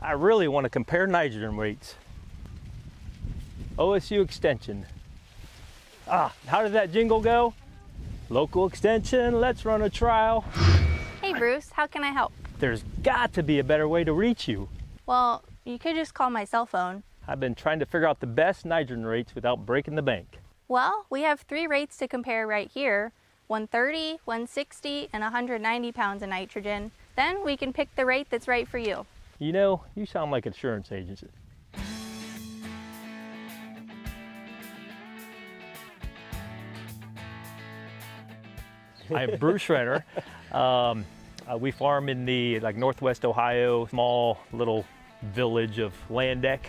I really want to compare nitrogen rates. OSU Extension. How did that jingle go? Local Extension, let's run a trial. Hey Bruce, how can I help? There's got to be a better way to reach you. Well, you could just call my cell phone. I've been trying to figure out the best nitrogen rates without breaking the bank. Well, we have 3 rates to compare right here. 130, 160, and 190 pounds of nitrogen. Then we can pick the rate that's right for you. You know, you sound like an insurance agent. I'm Bruce Renner. We farm in the northwest Ohio, small little village of Landeck,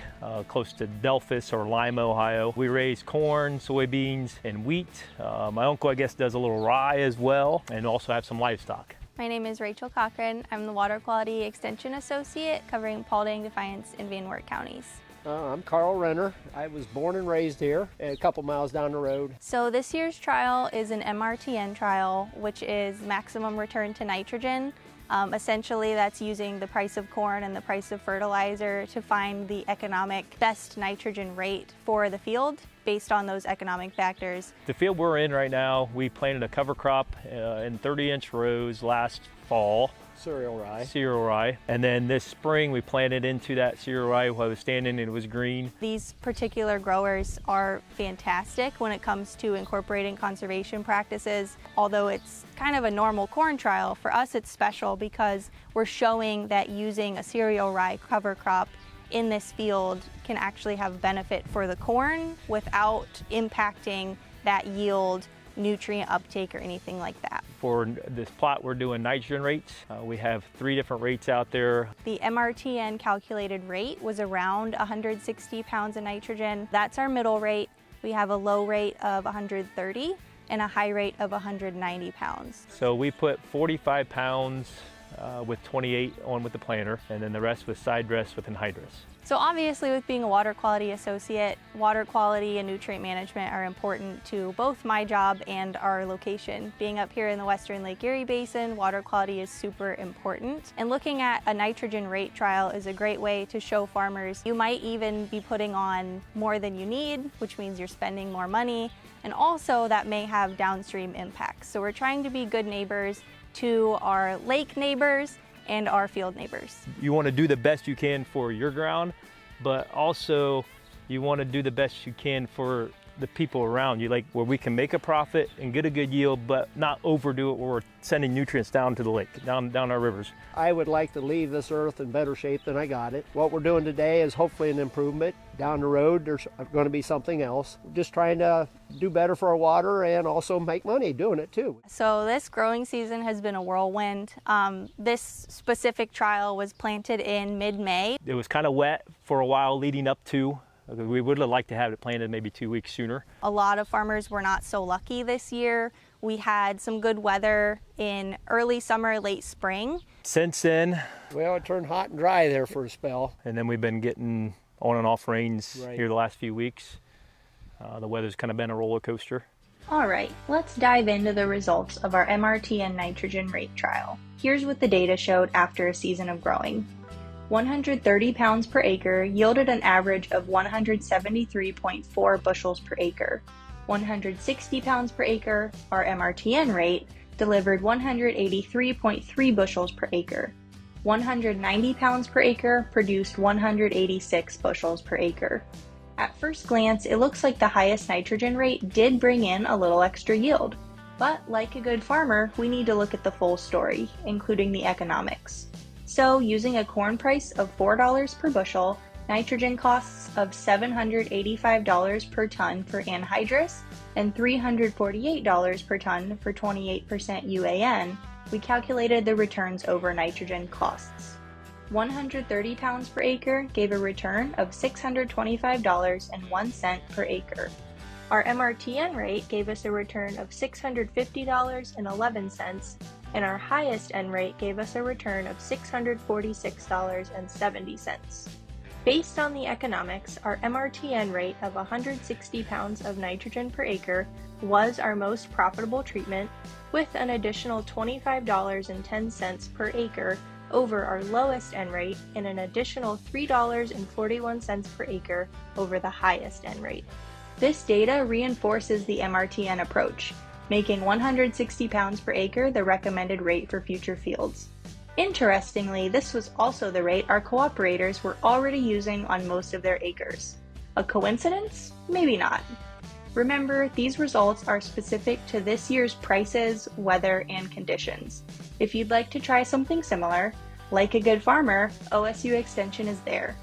close to Delphus or Lima, Ohio. We raise corn, soybeans, and wheat. My uncle, I guess, does a little rye as well, and also have some livestock. My name is Rachel Cochran. I'm the Water Quality Extension Associate covering Paulding, Defiance, and Van Wert counties. I'm Carl Renner. I was born and raised here, a couple miles down the road. So this year's trial is an MRTN trial, which is maximum return to nitrogen. Essentially, that's using the price of corn and the price of fertilizer to find the economic best nitrogen rate for the field based on those economic factors. The field we're in right now, we planted a cover crop in 30-inch rows last fall. Cereal rye. And then this spring we planted into that cereal rye while it was standing and it was green. These particular growers are fantastic when it comes to incorporating conservation practices. Although it's kind of a normal corn trial, for us it's special because we're showing that using a cereal rye cover crop in this field can actually have benefit for the corn without impacting that yield, nutrient uptake, or anything like that. For this plot, we're doing nitrogen rates. We have 3 different rates out there. The MRTN calculated rate was around 160 pounds of nitrogen. That's our middle rate. We have a low rate of 130 and a high rate of 190 pounds. So we put 45 pounds with 28 on with the planter, and then the rest with side dress with anhydrous. So obviously, with being a water quality associate, water quality and nutrient management are important to both my job and our location. Being up here in the Western Lake Erie Basin, water quality is super important. And looking at a nitrogen rate trial is a great way to show farmers you might even be putting on more than you need, which means you're spending more money, and also that may have downstream impacts. So we're trying to be good neighbors to our lake neighbors and our field neighbors. You want to do the best you can for your ground, but also you want to do the best you can for the people around you, like where we can make a profit and get a good yield, but not overdo it where we're sending nutrients down to the lake, down our rivers. I would like to leave this earth in better shape than I got it. What we're doing today is hopefully an improvement. Down the road, there's going to be something else. We're just trying to do better for our water and also make money doing it too. So this growing season has been a whirlwind. This specific trial was planted in mid-May. It was kind of wet for a while leading up to. We would have liked to have it planted maybe 2 weeks sooner. A lot of farmers were not so lucky this year. We had some good weather in early summer, late spring. Since then, well, it turned hot and dry there for a spell. And then we've been getting on and off rains Right. here the last few weeks. The weather's kind of been a roller coaster. All right, let's dive into the results of our MRTN nitrogen rate trial. Here's what the data showed after a season of growing. 130 pounds per acre yielded an average of 173.4 bushels per acre. 160 pounds per acre, our MRTN rate, delivered 183.3 bushels per acre. 190 pounds per acre produced 186 bushels per acre. At first glance, it looks like the highest nitrogen rate did bring in a little extra yield. But like a good farmer, we need to look at the full story, including the economics. So, using a corn price of $4 per bushel, nitrogen costs of $785 per ton for anhydrous, and $348 per ton for 28% UAN, we calculated the returns over nitrogen costs. 130 pounds per acre gave a return of $625.01 per acre. Our MRTN rate gave us a return of $650.11, and our highest N rate gave us a return of $646.70. Based on the economics, our MRTN rate of 160 pounds of nitrogen per acre was our most profitable treatment, with an additional $25.10 per acre over our lowest N rate and an additional $3.41 per acre over the highest N rate. This data reinforces the MRTN approach, making 160 pounds per acre the recommended rate for future fields. Interestingly, this was also the rate our cooperators were already using on most of their acres. A coincidence? Maybe not. Remember, these results are specific to this year's prices, weather, and conditions. If you'd like to try something similar, like a good farmer, OSU Extension is there.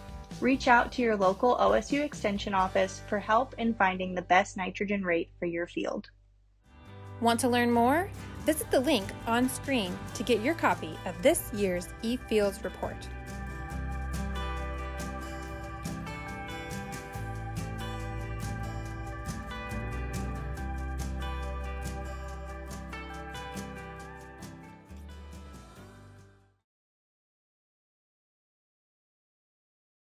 Reach out to your local OSU Extension office for help in finding the best nitrogen rate for your field. Want to learn more? Visit the link on screen to get your copy of this year's eFields report.